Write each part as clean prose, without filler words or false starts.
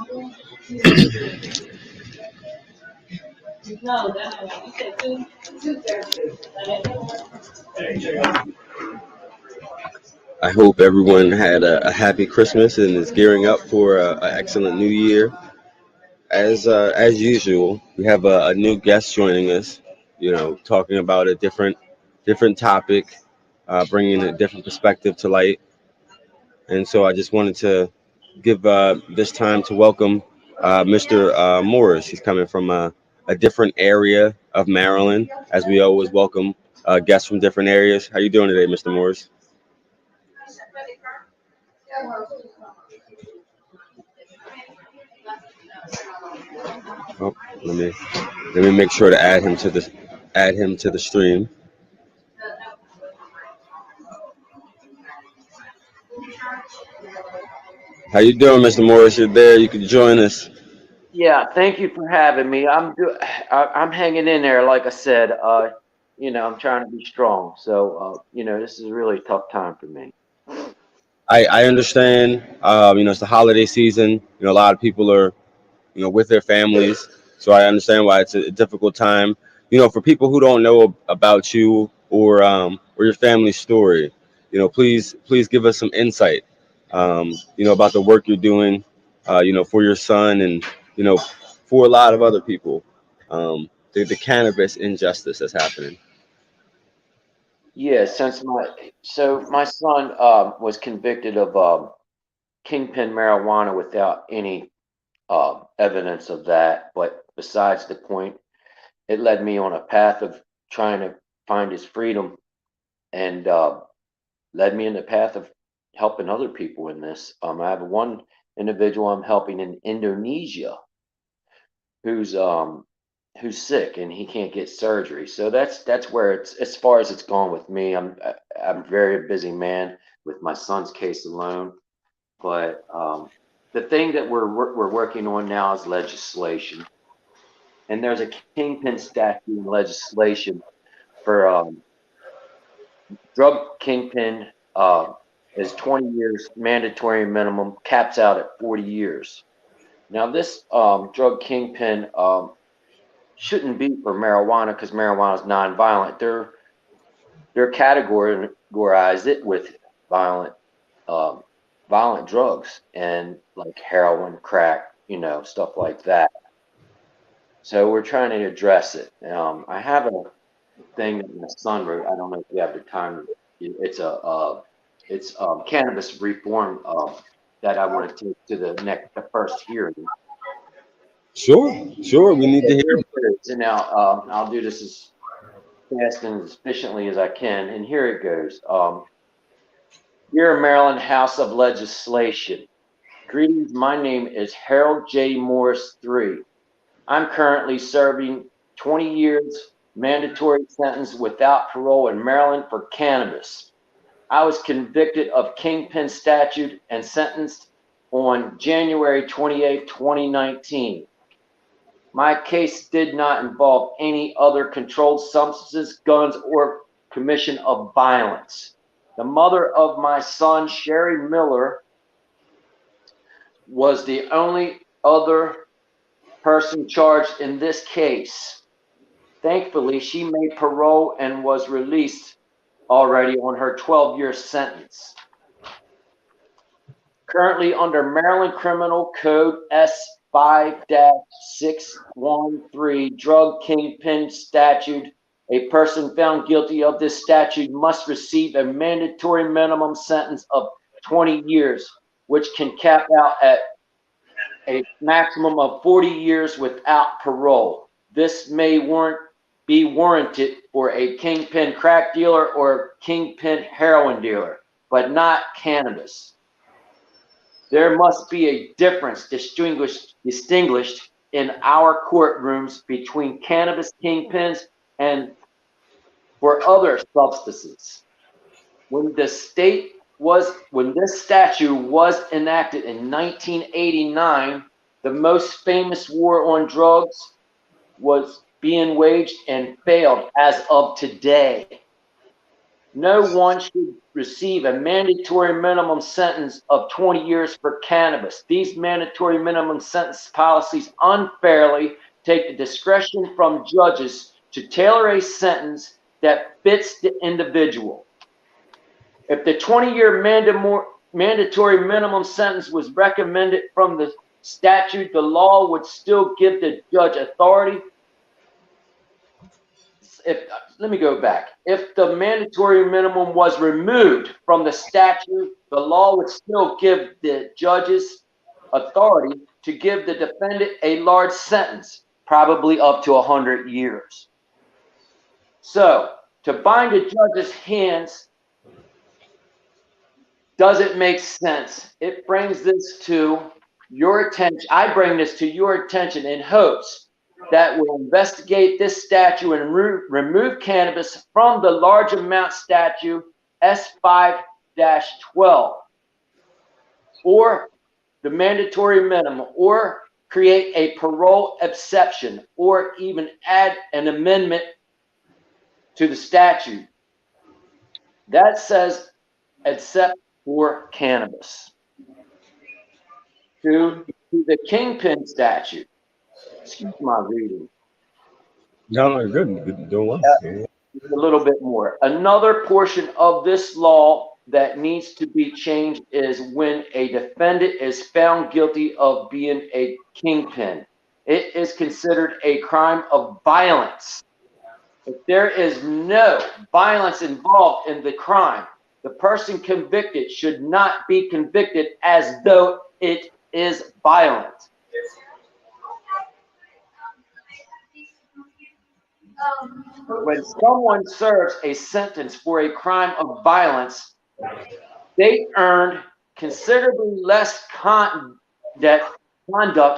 I hope everyone had a happy Christmas and is gearing up for an excellent New Year. As usual, we have a new guest joining us. Talking about a different topic, bringing a different perspective to light. And so I just wanted to give this time to welcome Mr. Morris. He's coming from a different area of Maryland, as we always welcome guests from different areas. How you doing today, Mr. Morris? Oh, let me make sure to add him to the stream. How you doing, Mr. Morris? You're there. You can join us. Yeah, thank you for having me. I'm hanging in there, like I said. I'm trying to be strong. So, this is a really tough time for me. I understand. It's the holiday season. A lot of people are with their families. So I understand why it's a difficult time. For people who don't know about you or your family story, please give us some insight. About the work you're doing, for your son and for a lot of other people. The cannabis injustice that's happening. Yeah, my son was convicted of kingpin marijuana without any evidence of that. But besides the point, it led me on a path of trying to find his freedom and led me in the path of helping other people in this. I have one individual I'm helping in Indonesia who's sick and he can't get surgery. So that's where it's as far as it's gone with me. I'm a very busy man with my son's case alone. But the thing that we're working on now is legislation, and there's a kingpin statute in legislation for drug kingpin is 20 years mandatory minimum, caps out at 40 years. Now this drug kingpin shouldn't be for marijuana because marijuana is nonviolent. They're categorized it with violent violent drugs and like heroin, crack, stuff like that. So we're trying to address it. I have a thing that my son wrote. I don't know if you have the time. It's cannabis reform that I want to take to the first hearing. Sure. We need to hear. So now I'll do this as fast and as efficiently as I can. And here it goes. Dear Maryland House of Legislation, greetings. My name is Harold J. Morris III. I'm currently serving 20 years mandatory sentence without parole in Maryland for cannabis. I was convicted of kingpin statute and sentenced on January 28, 2019. My case did not involve any other controlled substances, guns, or commission of violence. The mother of my son, Sherry Miller, was the only other person charged in this case. Thankfully, she made parole and was released already on her 12-year sentence. Currently under Maryland Criminal Code S5-613 drug kingpin statute, a person found guilty of this statute must receive a mandatory minimum sentence of 20 years, which can cap out at a maximum of 40 years without parole. This may be warranted for a kingpin crack dealer or kingpin heroin dealer, but not cannabis. There must be a difference distinguished in our courtrooms between cannabis kingpins and for other substances. When this statute was enacted in 1989, the most famous war on drugs was being waged and failed as of today. No one should receive a mandatory minimum sentence of 20 years for cannabis. These mandatory minimum sentence policies unfairly take the discretion from judges to tailor a sentence that fits the individual. If the 20-year mandatory minimum sentence was recommended from the statute, the law would still give the judge authority. Let me go back. If the mandatory minimum was removed from the statute, the law would still give the judges authority to give the defendant a large sentence, probably up to 100 years. So, to bind the judge's hands doesn't make sense. It brings this to your attention. I bring this to your attention in hopes that will investigate this statute and remove cannabis from the large amount statute S5-12 or the mandatory minimum, or create a parole exception, or even add an amendment to the statute that says except for cannabis. To the kingpin statute. Excuse my reading. No, good. Doing well. A little bit more. Another portion of this law that needs to be changed is when a defendant is found guilty of being a kingpin. It is considered a crime of violence. If there is no violence involved in the crime, the person convicted should not be convicted as though it is violent. When someone serves a sentence for a crime of violence, they earned considerably less conduct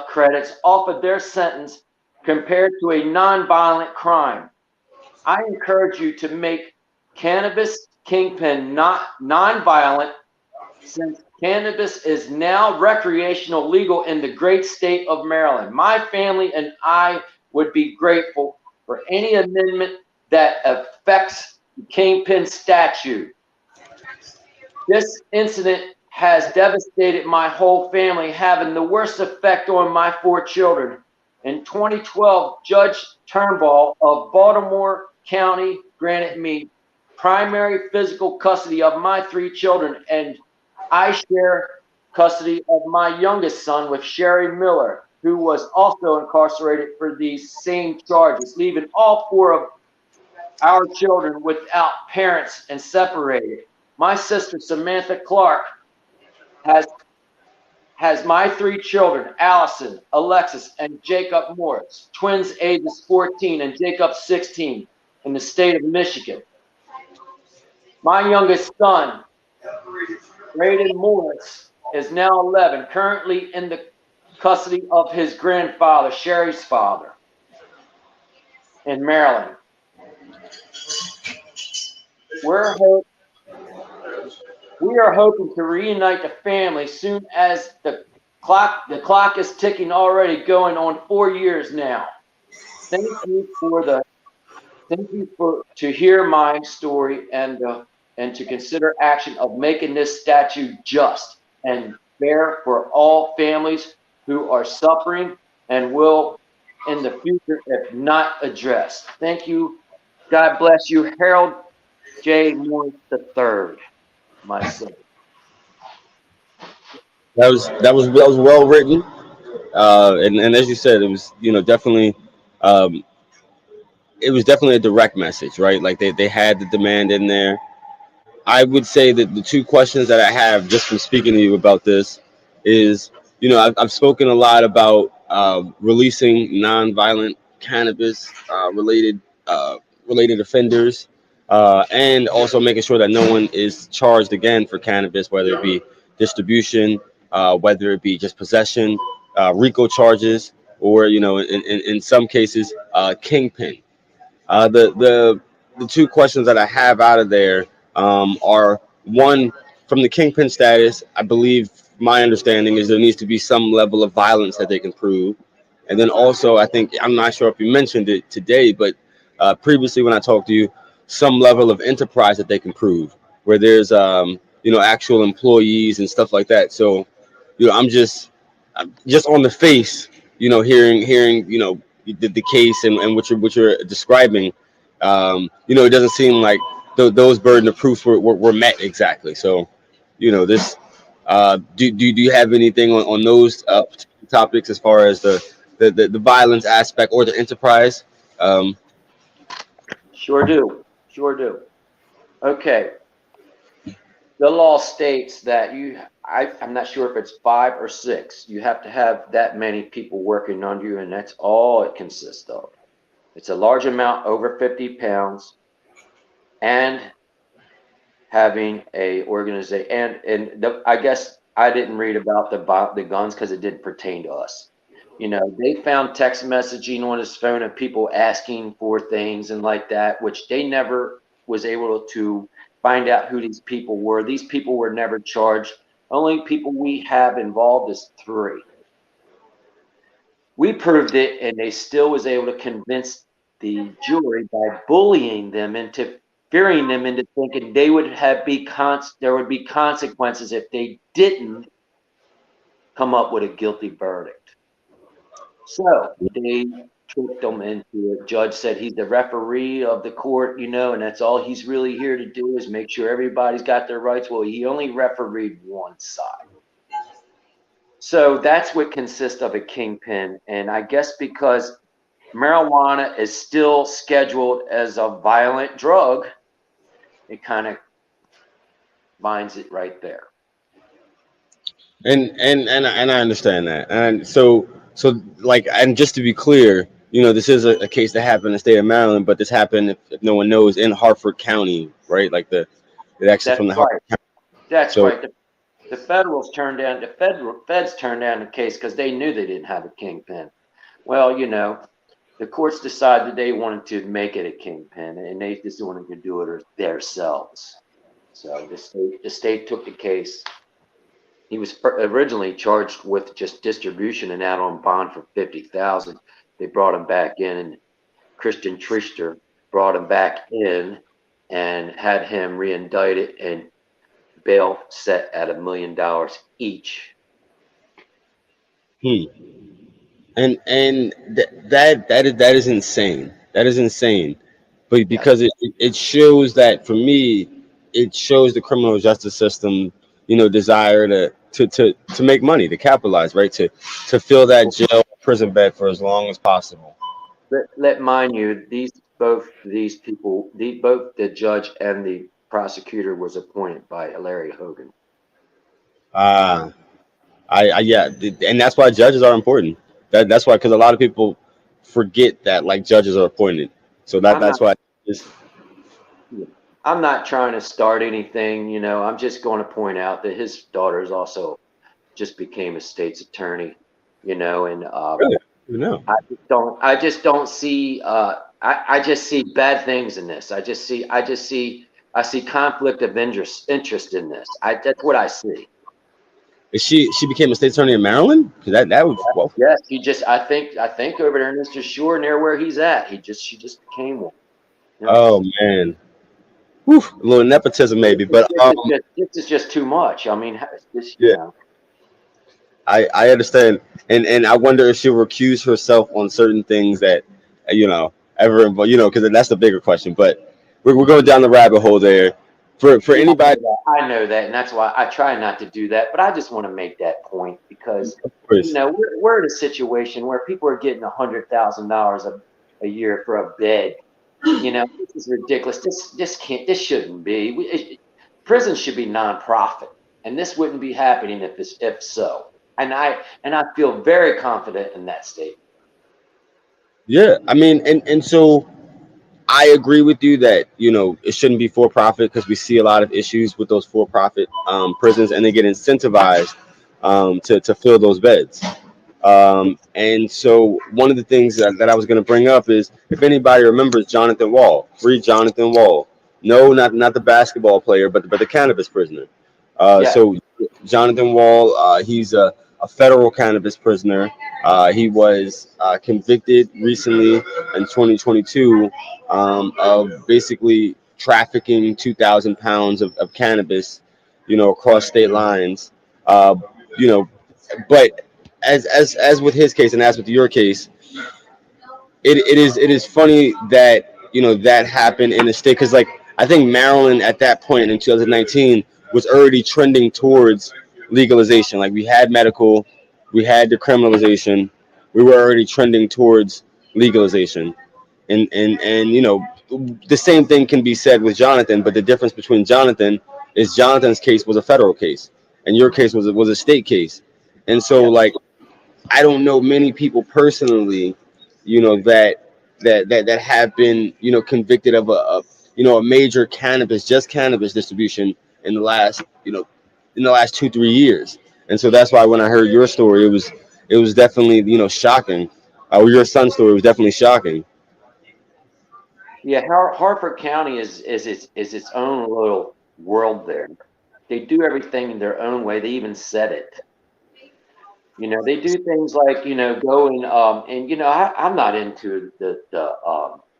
credits off of their sentence compared to a non-violent crime. I encourage you to make cannabis kingpin not non-violent, since cannabis is now recreational legal in the great state of Maryland. My family and I would be grateful for any amendment that affects the kingpin statute. This incident has devastated my whole family, having the worst effect on my 4 children. In 2012, Judge Turnbull of Baltimore County granted me primary physical custody of my 3 children, and I share custody of my youngest son with Sherry Miller, who was also incarcerated for these same charges, leaving all 4 of our children without parents and separated. My sister Samantha Clark has my 3 children, Allison, Alexis, and Jacob Morris, twins ages 14 and Jacob 16, in the state of Michigan. My youngest son, Braden Morris, is now 11, currently in the custody of his grandfather, Sherry's father, in Maryland. We are hoping to reunite the family soon as the clock is ticking, already going on 4 years now. Thank you to hear my story and to consider action of making this statute just and fair for all families who are suffering and will in the future if not addressed. Thank you. God bless you. Harold J. Morris III, my son. That was well written, and as you said, it was definitely it was definitely a direct message, right? Like they had the demand in there. I would say that the 2 questions that I have just from speaking to you about this is, I've spoken a lot about releasing nonviolent cannabis related offenders, and also making sure that no one is charged again for cannabis, whether it be distribution, whether it be just possession, RICO charges, or in some cases, kingpin. The 2 questions that I have out of there are, one, from the kingpin status. I believe my understanding is there needs to be some level of violence that they can prove, and then also I think, I'm not sure if you mentioned it today, but previously when I talked to you, some level of enterprise that they can prove, where there's actual employees and stuff like that. So I'm just on the face, hearing the case and what you're describing. It doesn't seem like those burden of proof were met exactly. So this do you have anything on those topics as far as the violence aspect or the enterprise? um, Sure do. Sure do. Okay. The law states that I'm not sure if it's 5 or 6. You have to have that many people working under you, and that's all it consists of. It's a large amount, over 50 pounds, and having a organization. I guess I didn't read about the guns because it didn't pertain to us. They found text messaging on his phone of people asking for things and like that, which they never was able to find out who these people were. These people were never charged. Only people we have involved is 3. We proved it, and they still was able to convince the jury by bullying them into fearing them into thinking there would be consequences if they didn't come up with a guilty verdict. So they tricked them into it. Judge said he's the referee of the court, and that's all he's really here to do is make sure everybody's got their rights. Well, he only refereed one side. So that's what consists of a kingpin. And I guess because marijuana is still scheduled as a violent drug, it kind of binds it right there. And I understand that. And and just to be clear, this is a case that happened in the state of Maryland, but this happened, if no one knows, in Hartford County, right? Like it actually That's from the right. Hartford County. That's So right. The feds turned down the case because they knew they didn't have a kingpin. Well, the courts decided they wanted to make it a kingpin, and they just wanted to do it themselves. So the state took the case. He was originally charged with just distribution and out on bond for $50,000. They brought him back in, and Christian Trister brought him back in and had him reindicted and bail set at $1 million each. And that is insane. That is insane. But because it shows that, for me, it shows the criminal justice system, desire to make money, to capitalize, right? To fill that jail prison bed for as long as possible. Let mind you, both people, both the judge and the prosecutor was appointed by Larry Hogan. Yeah, and that's why judges are important. That's why, because a lot of people forget that, like, judges are appointed. So that's why. I'm not trying to start anything, I'm just going to point out that his daughters also just became a state's attorney, and Really? No. I just don't see I just see bad things in this. I see conflict of interest in this. That's what I see. She became a state attorney in Maryland? Because that was, well, Yes, I think over there in Mr. Shore, near where he's at, she just became one. Oh man. Whew, a little nepotism maybe, but this is just too much. I mean, yeah. I understand, and I wonder if she'll recuse herself on certain things that ever involve, because that's the bigger question. But we're going down the rabbit hole there. For anybody, I know that, and that's why I try not to do that. But I just want to make that point because we're in a situation where people are getting $100,000 a year for a bed. This is ridiculous. This shouldn't be. Prisons should be nonprofit, and this wouldn't be happening if so. And I feel very confident in that statement. Yeah, I mean, and so I agree with you that it shouldn't be for profit, because we see a lot of issues with those for profit prisons, and they get incentivized to fill those beds. And so one of the things that I was going to bring up is, if anybody remembers Jonathan Wall, free Jonathan Wall. No, not the basketball player, but the cannabis prisoner. So Jonathan Wall, he's a federal cannabis prisoner. He was convicted recently in 2022 of basically trafficking 2,000 pounds of cannabis, across state lines. Uh, you know, but as with his case and as with your case, it is funny that that happened in the state, because like I think Maryland at that point in 2019 was already trending towards legalization. Like we had medical, we had decriminalization, we were already trending towards legalization, and the same thing can be said with Jonathan, but the difference between Jonathan is Jonathan's case was a federal case and your case was a state case. And so Yeah. like I don't know many people personally, that have been, convicted of a major cannabis distribution in the last, in the last 2 3 years. And so that's why when I heard your story, it was definitely, shocking. Or your son's story was definitely shocking. Yeah, Harford County is its own little world there. They do everything in their own way. They even said it. They do things like, go and I'm not into the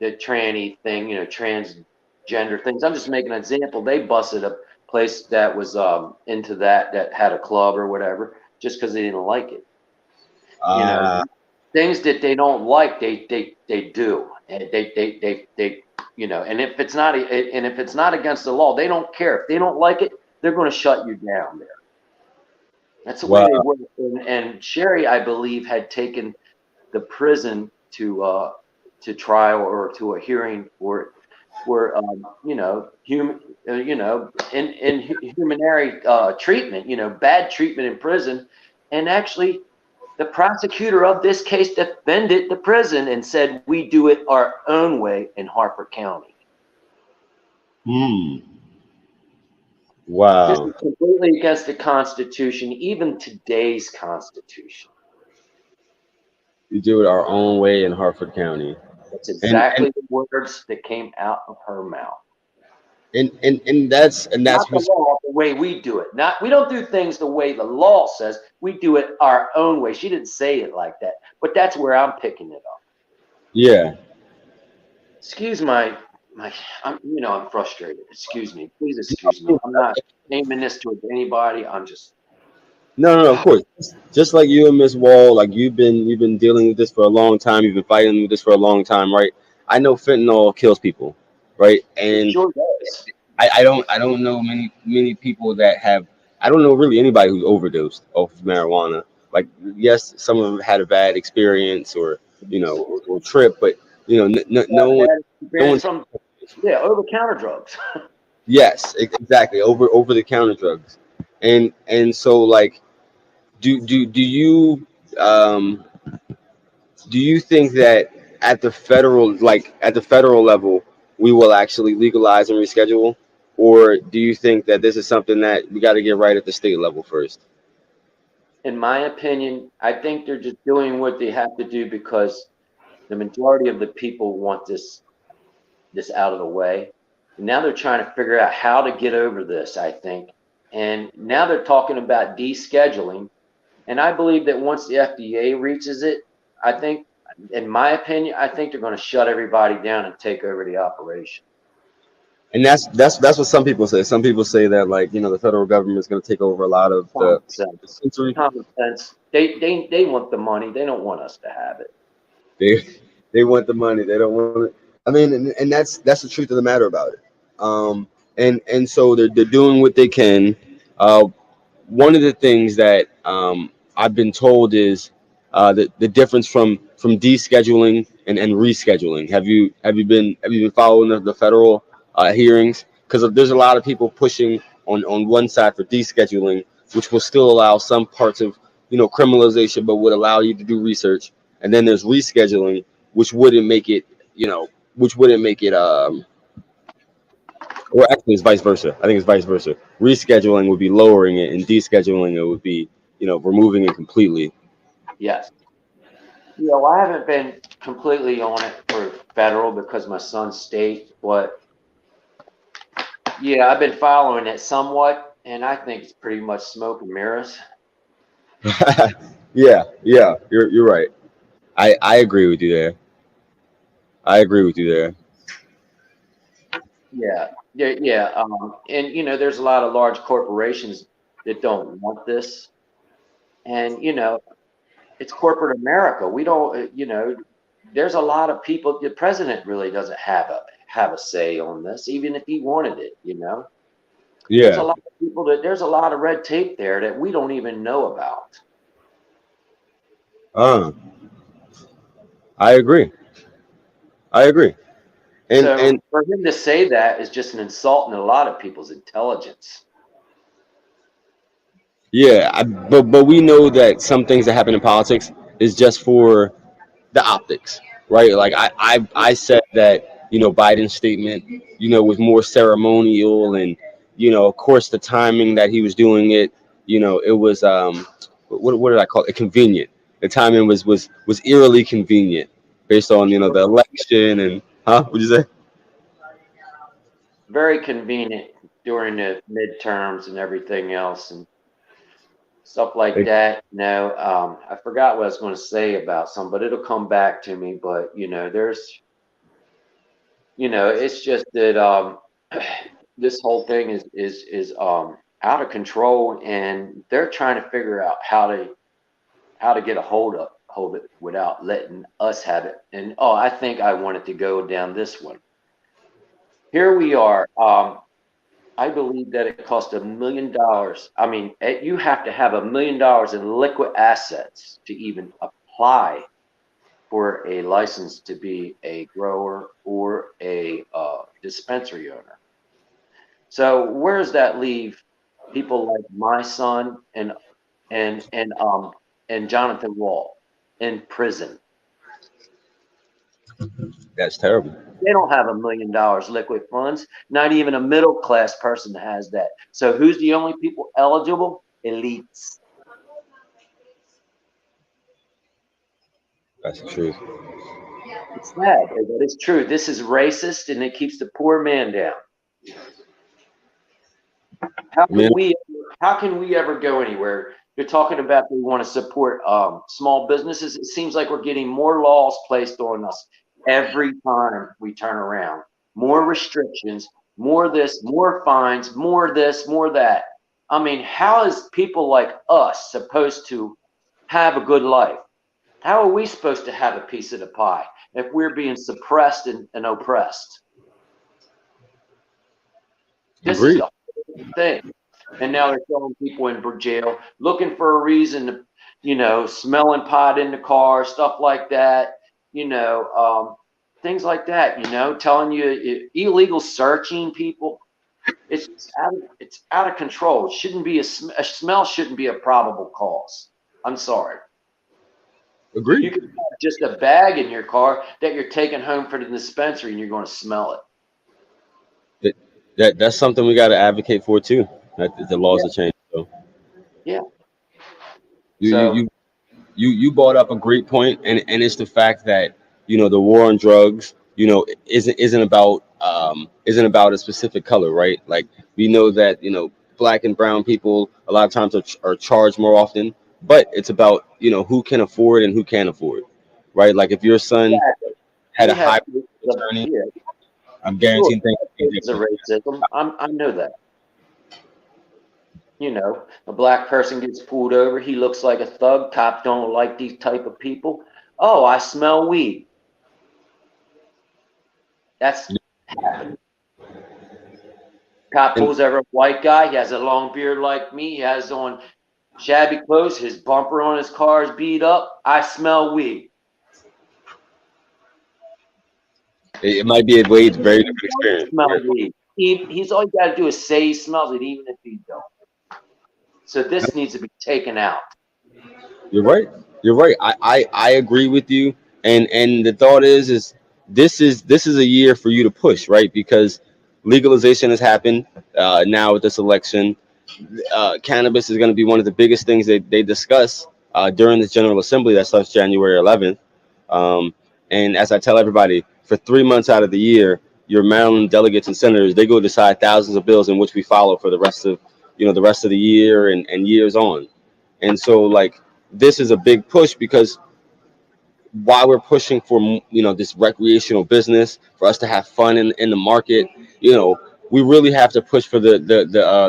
tranny thing, transgender things. I'm just making an example. They busted a place that was into that had a club or whatever, just because they didn't like it. You know, Uh, things that they don't like, they do, and they if it's not against the law, they don't care. If they don't like it, they're going to shut you down there. That's the way well, they work. And Sherry, I believe, had taken the prison to trial or to a hearing for human in humanitarian treatment, bad treatment in prison, and actually the prosecutor of this case defended the prison and said we do it our own way in Harford County. hmm, This wow. is completely against the Constitution, even today's Constitution. We do it our own way in Harford County. That's And exactly the words that came out of her mouth. and that's Not the what's law, the way we do it. Not we don't do things the way the law says. We do it our own way. She didn't say it like that, but that's where I'm picking it up. yeah. Excuse my. I'm frustrated. Excuse me. Please excuse me. I'm not aiming this towards anybody. I'm just. No, no, no, of course. Just like you and Miss Wall, like you've been dealing with this for a long time. You've been fighting with this for a long time, right? I know fentanyl kills people, right? It And sure does. I don't know many people that have. I don't know really anybody who's overdosed off of marijuana. Like, yes, some of them had a bad experience, or or trip, but no one, Bad no experience one. from over counter drugs. Yes, exactly. Over the counter drugs, and so like, do you um do you think that at the federal level we will actually legalize and reschedule, or do you think that this is something that we got to get right at the state level first? In my opinion, I think they're just doing what they have to do because the majority of the people want this out of the way. And now they're trying to figure out how to get over this, I think. And now they're talking about descheduling. And I believe that once the FDA reaches it, I think, in my opinion, I think they're going to shut everybody down and take over the operation. And that's what some people say. Some people say that, like, the federal government is going to take over a lot of the Common sense. sensory. Common sense. They want the money. They don't want us to have it. They they want the money. They don't want it. I mean, and that's the truth of the matter about it. And so they're doing what they can. Uh, One of the things that I've been told is the difference from descheduling and rescheduling. Have you been following the federal hearings? Because there's a lot of people pushing on one side for descheduling, which will still allow some parts of criminalization, but would allow you to do research. And then there's rescheduling, which wouldn't make it, which wouldn't make it or actually, it's vice versa. I think it's vice versa. Rescheduling would be lowering it, and descheduling it would be, removing it completely. Yes. Well, I haven't been completely on it for federal because my son's state, but yeah, I've been following it somewhat, and I think it's pretty much smoke and mirrors. Yeah, yeah, you're right. I agree with you there. I agree with you there. yeah. And there's a lot of large corporations that don't want this, and it's corporate America. We don't, there's a lot of people. The president really doesn't have a say on this, even if he wanted it. There's a Yeah. lot of people there's a lot of red tape there that we don't even know about. Uh, I agree. I agree. And So for him to say that is just an insult in a lot of people's intelligence. yeah, but we know that some things that happen in politics is just for the optics, right? Like I said that Biden's statement was more ceremonial, and of course the timing that he was doing it, it was what did I call it? Convenient. The timing was eerily convenient based on the election and What'd you say? Very convenient during the midterms and everything else and stuff like that. I forgot what I was going to say about some, but it'll come back to me. But it's just that this whole thing is out of control, and they're trying to figure out how to get a hold of it without letting us have it. And I think I wanted to go down this one. Here we are. I believe that it cost $1 million. I mean, you have to have $1 million in liquid assets to even apply for a license to be a grower or a dispensary owner. So where does that leave people like my son and Jonathan Wall in prison? That's terrible. They don't have $1 million liquid funds. Not even a middle class person has that. So who's the only people eligible? Elites. That's the truth. It's sad, but it's true. This is racist, and it keeps the poor man down. How I mean, can we? How can we ever go anywhere? You're talking about we want to support small businesses. It seems like we're getting more laws placed on us every time we turn around. More restrictions, more this, more fines, more this, more that. I mean, how is people like us supposed to have a good life? How are we supposed to have a piece of the pie if we're being suppressed and oppressed? This is agreed. the whole thing. And now they're throwing people in jail, looking for a reason to, smelling pot in the car, stuff like that, things like that, telling you illegal searching people. It's out of control. It shouldn't be a smell shouldn't be a probable cause. I'm sorry. You Agreed. could have just a bag in your car that you're taking home for the dispensary and you're going to smell it. That's something we got to advocate for too. That the laws Yeah. are changed. So Yeah. you you So you you brought up a great point, and it's the fact that the war on drugs isn't about a specific color, right? Like we know that black and brown people a lot of times are charged more often, but it's about who can afford and who can't afford, right? Like if your son exactly. had We a have high attorney, yeah, I'm sure. guaranteeing things would be Cases of different. racism. I know that. A black person gets pulled over. He looks like a thug. Cops don't like these type of people. Oh, I smell weed. That's happened. Cop And pulls over a white guy. He has a long beard like me. He has on shabby clothes. His bumper on his car is beat up. I smell weed. it might be a way very He different don't experience. smell weed. He's all you got to do is say he smells it, even if he don't. So this needs to be taken out. You're right. You're right. I agree with you. And the thought is this is a year for you to push, right? Because legalization has happened now with this election. Cannabis is going to be one of the biggest things that they discuss during this General Assembly that starts January 11th. Um, and as I tell everybody, for 3 months out of the year, your Maryland delegates and senators they go decide thousands of bills in which we follow for the rest of the year and years on. And so like this is a big push because why we're pushing for, this recreational business, for us to have fun in the market. you know we really have to push for the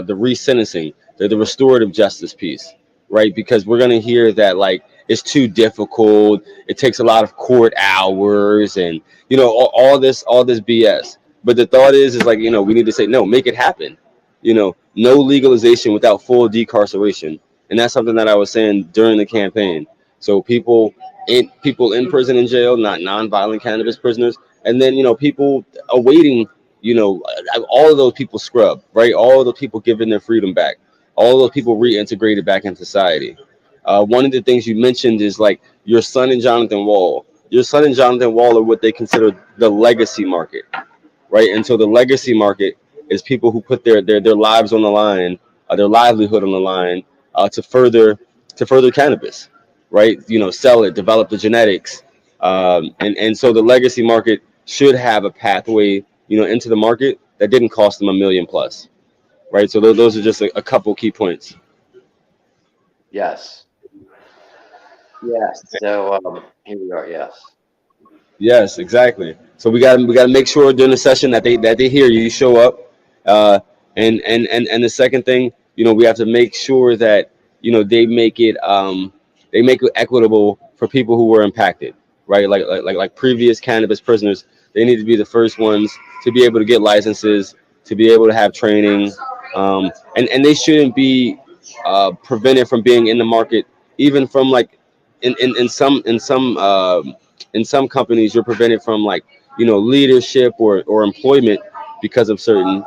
resentencing, the restorative justice piece, right? Because we're going to hear that, like, it's too difficult, it takes a lot of court hours, and all this BS. But the thought is like, we need to say no, make it happen. No legalization without full decarceration. And that's something that I was saying during the campaign. So people in prison and jail, not nonviolent cannabis prisoners, and then people awaiting, all of those people scrubbed, right? All of those people given their freedom back, all of those people reintegrated back in society. One of the things you mentioned is like your son and Jonathan Wall. Your son and Jonathan Wall are what they consider the legacy market, right? And so the legacy market is people who put their lives on the line, their livelihood on the line, to further cannabis, right? Sell it, develop the genetics, and so the legacy market should have a pathway, into the market that didn't cost them $1 million plus, right? So those are just a couple key points. Yes. Yes. So here we are. Yes. Yes, exactly. So we got to make sure during the session that they hear you show up, and the second thing, we have to make sure that they make it equitable for people who were impacted, right? Like previous cannabis prisoners, they need to be the first ones to be able to get licenses, to be able to have training, and they shouldn't be prevented from being in the market, even from like in some companies you're prevented from, like, leadership or employment because of certain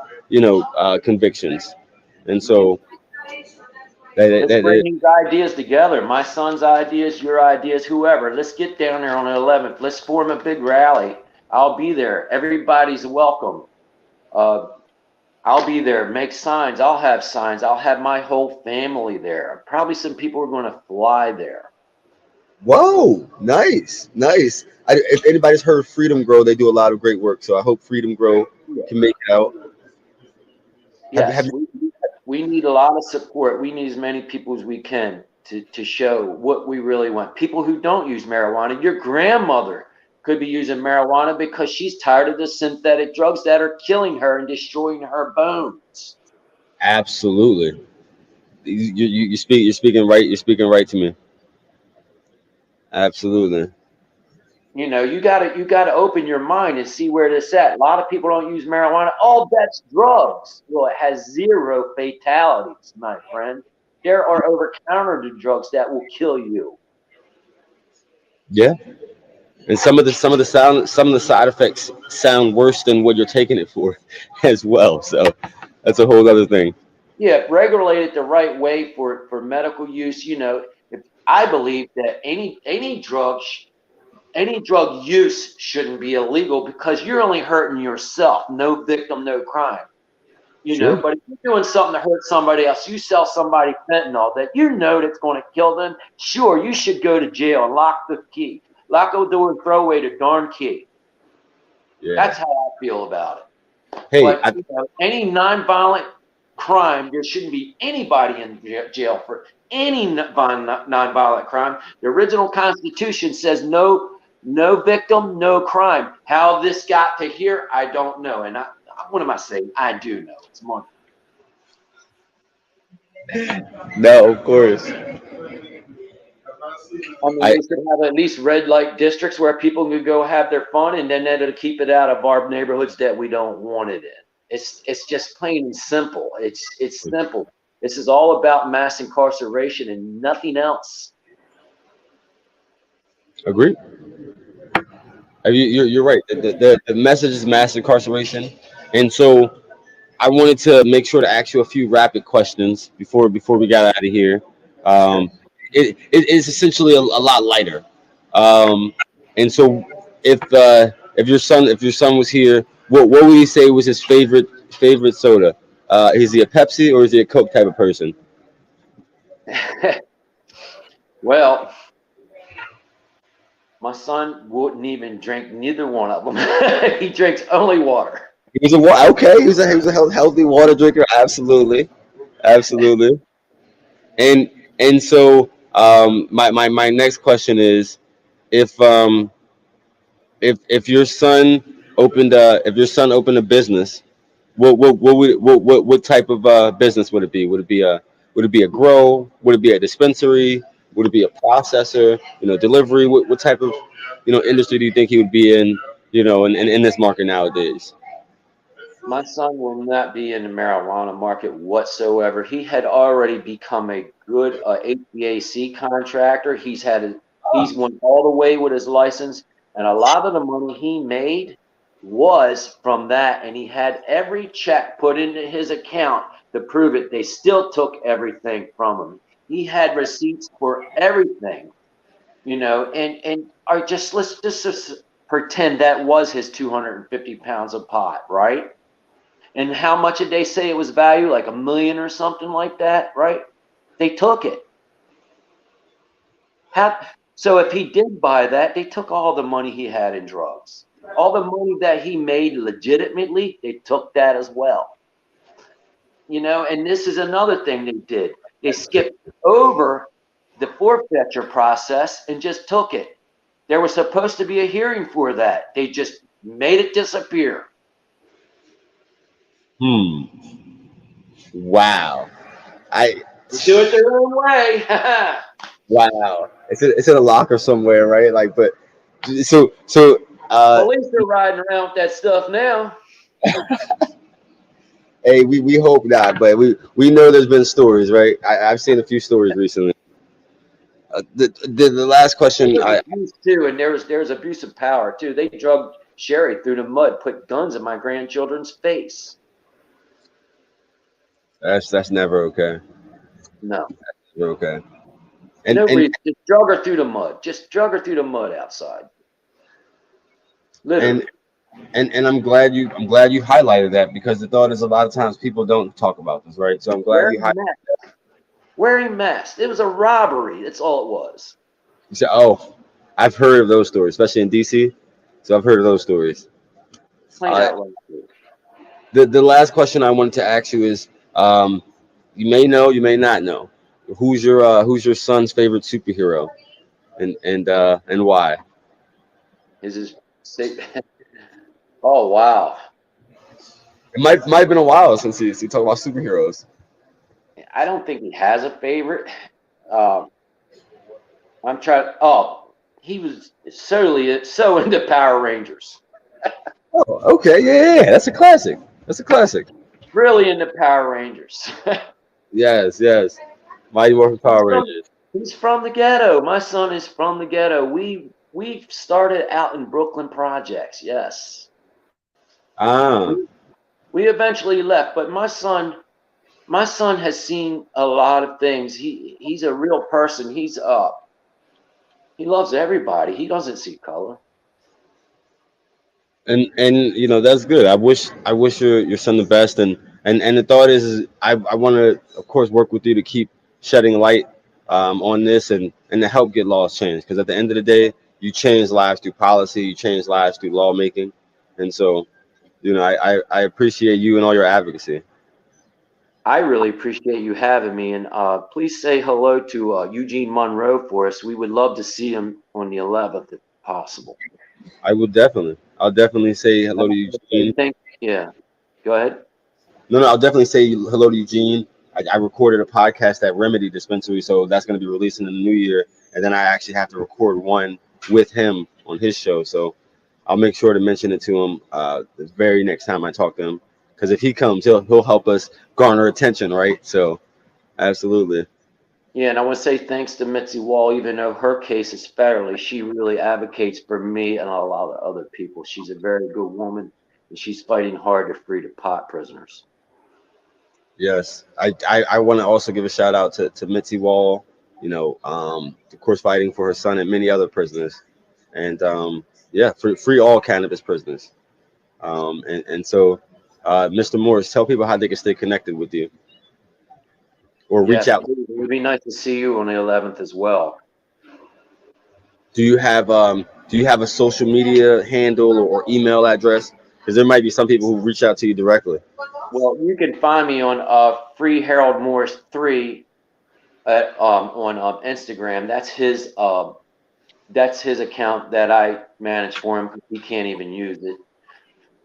convictions. And so Let's that bring these ideas together. My son's ideas, your ideas, whoever. Let's get down there on the 11th. Let's form a big rally. I'll be there. Everybody's welcome. Uh, I'll be there. Make signs. I'll have signs. I'll have my whole family there. Probably some people are going to fly there. Whoa, nice. If anybody's heard Freedom Grow, they do a lot of great work. So I hope Freedom Grow can make it out. Have Yes, you, we need a lot of support. We need as many people as we can to show what we really want. People who don't use marijuana. Your grandmother could be using marijuana because she's tired of the synthetic drugs that are killing her and destroying her bones. absolutely. You're speaking right. You're speaking right to me. Absolutely. You gotta open your mind and see where this at. A lot of people don't use marijuana. Oh, that's drugs. Well, it has zero fatalities, my friend. There are over-counter drugs that will kill you. Yeah. And some of the side effects sound worse than what you're taking it for as well. So that's a whole other thing. Yeah, regulate it the right way for medical use. If I believe that any drug use shouldn't be illegal because you're only hurting yourself. No victim, no crime. Sure. But if you're doing something to hurt somebody else, you sell somebody fentanyl that that's going to kill them. Sure, you should go to jail and lock the key, lock the door, and throw away the darn key. Yeah. That's how I feel about it. Hey, But any nonviolent crime, there shouldn't be anybody in jail for any nonviolent crime. The original Constitution says no victim, no crime. How this got to here, I don't know. And what am I saying? I do know. It's more. no, of course. I mean, I we should have at least red light districts where people can go have their fun, and then that'll keep it out of our neighborhoods that we don't want it in. It's just plain and simple. It's simple. This is all about mass incarceration and nothing else. agree. You're right. The message is mass incarceration, and so I wanted to make sure to ask you a few rapid questions before we got out of here. Okay. Um, it is essentially a lot lighter, and so if your son was here, what would he say was his favorite soda? Is he a Pepsi or is he a Coke type of person? Well, my son wouldn't even drink neither one of them. He drinks only water. Okay. He was a healthy water drinker. Absolutely. And so my next question is if if your son opened a business, what type of business would it be? Would it be a grow? Would it be a dispensary? Would it be a processor? Delivery. What type of industry do you think he would be in? In this market nowadays. My son will not be in the marijuana market whatsoever. He had already become a good HVAC contractor. He's went all the way with his license, and a lot of the money he made was from that. And he had every check put into his account to prove it. They still took everything from him. He had receipts for everything, and let's just pretend that was his 250 pounds of pot, right? And how much did they say it was value? Like $1 million or something like that, right? They took it. So if he did buy that, they took all the money he had in drugs. All the money that he made legitimately, they took that as well. And this is another thing they did. They skipped over the forfeiture process and just took it. There was supposed to be a hearing for that. They just made it disappear. Wow. Do it their own way. Wow. It's in a locker somewhere, right? Like, but so At least they're riding around with that stuff now. hey, we hope not, but we know there's been stories, right? I've seen a few stories recently. The last question There's abuse too, and there's abuse of power too. They drugged Sherry through the mud, put guns in my grandchildren's face. that's never okay. No, Never okay. no And reason. Just drug her through the mud. Just drug her through the mud outside. Literally. and I'm glad you highlighted that, because the thought is a lot of times people don't talk about this, right? So I'm glad you highlighted. Wearing masks. It was a robbery. That's all it was. You said, "Oh, I've heard of those stories, especially in DC." So I've heard of those stories. Plain out like The last question I wanted to ask you is, you may know, you may not know, who's your son's favorite superhero, and why? Is his state? Oh wow. It might have been a while since he talked about superheroes. I don't think he has a favorite. Um, I'm trying. Oh, he was so into Power Rangers. Oh, okay, yeah. That's a classic. That's a classic. Really into Power Rangers. Yes. Mighty Morphin He's Power from, Rangers. he's from the ghetto. My son is from the ghetto. We started out in Brooklyn projects. Yes, Ah, we eventually left, but my son has seen a lot of things. He's a real person. He loves everybody. He doesn't see color. and that's good. I wish your son the best, and the thought is I want to, of course, work with you to keep shedding light on this, and to help get laws changed, because at the end of the day, you change lives through policy, you change lives through lawmaking, and so I appreciate you and all your advocacy. I really appreciate you having me, and please say hello to Eugene Monroe for us. We would love to see him on the 11th if possible. I'll definitely say hello to Eugene. Yeah, go ahead. No, I'll definitely say hello to Eugene. I recorded a podcast at Remedy Dispensary, so that's going to be releasing in the new year. And then I actually have to record one with him on his show. So I'll make sure to mention it to him the very next time I talk to him. Because if he comes, he'll help us garner attention, right? So absolutely. Yeah, and I want to say thanks to Mitzi Wall, even though her case is federally, she really advocates for me and a lot of other people. She's a very good woman, and she's fighting hard to free the pot prisoners. Yes, I want to also give a shout out to Mitzi Wall, of course, fighting for her son and many other prisoners, and yeah, free all cannabis prisoners. And so, Mr. Morris, tell people how they can stay connected with you or reach Yes, out. please. It would be nice to see you on the 11th as well. Do you have a social media handle or email address? Because there might be some people who reach out to you directly. Well, you can find me on Free Harold Morris 3 on Instagram. That's his That's his account that I manage for him because he can't even use it.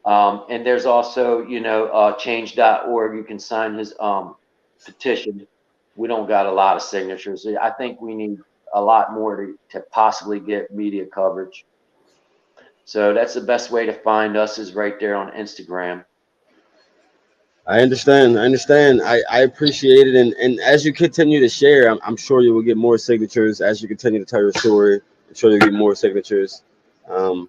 And there's also, change.org. You can sign his petition. We don't got a lot of signatures. I think we need a lot more to possibly get media coverage. So that's the best way to find us is right there on Instagram. I understand. I appreciate it. And as you continue to share, I'm sure you will get more signatures as you continue to tell your story. I'm sure you'll get more signatures. Um,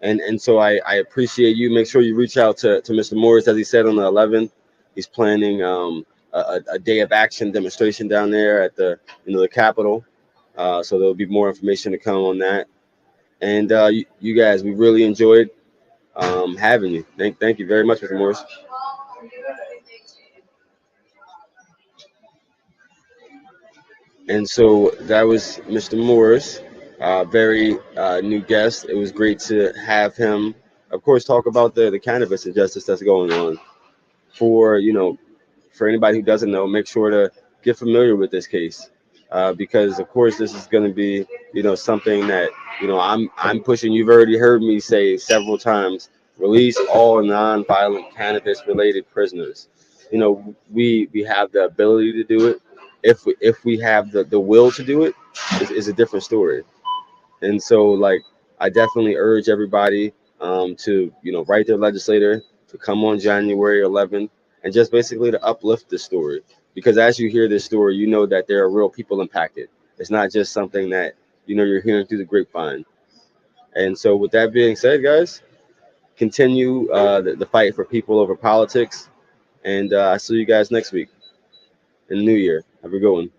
and so I appreciate you. Make sure you reach out to Mr. Morris, as he said on the 11th. He's planning a day of action demonstration down there at the Capitol. So there'll be more information to come on that. And you guys, we really enjoyed having you. Thank you very much, Mr. Morris. And so that was Mr. Morris, very new guest. It was great to have him, of course, talk about the cannabis injustice that's going on. For for anybody who doesn't know, make sure to get familiar with this case, because of course this is going to be something that I'm pushing. You've already heard me say several times: release all non-violent cannabis-related prisoners. We have the ability to do it. If we have the will to do it, is a different story. And so, like, I definitely urge everybody to, write their legislator to come on January 11th and just basically to uplift the story. Because as you hear this story, you know that there are real people impacted. It's not just something that, you're hearing through the grapevine. And so, with that being said, guys, continue the fight for people over politics. And I see you guys next week in the new year. Have a good one.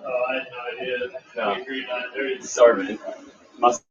Oh, I had no idea. No. We agreed on it. Sorry, man. Must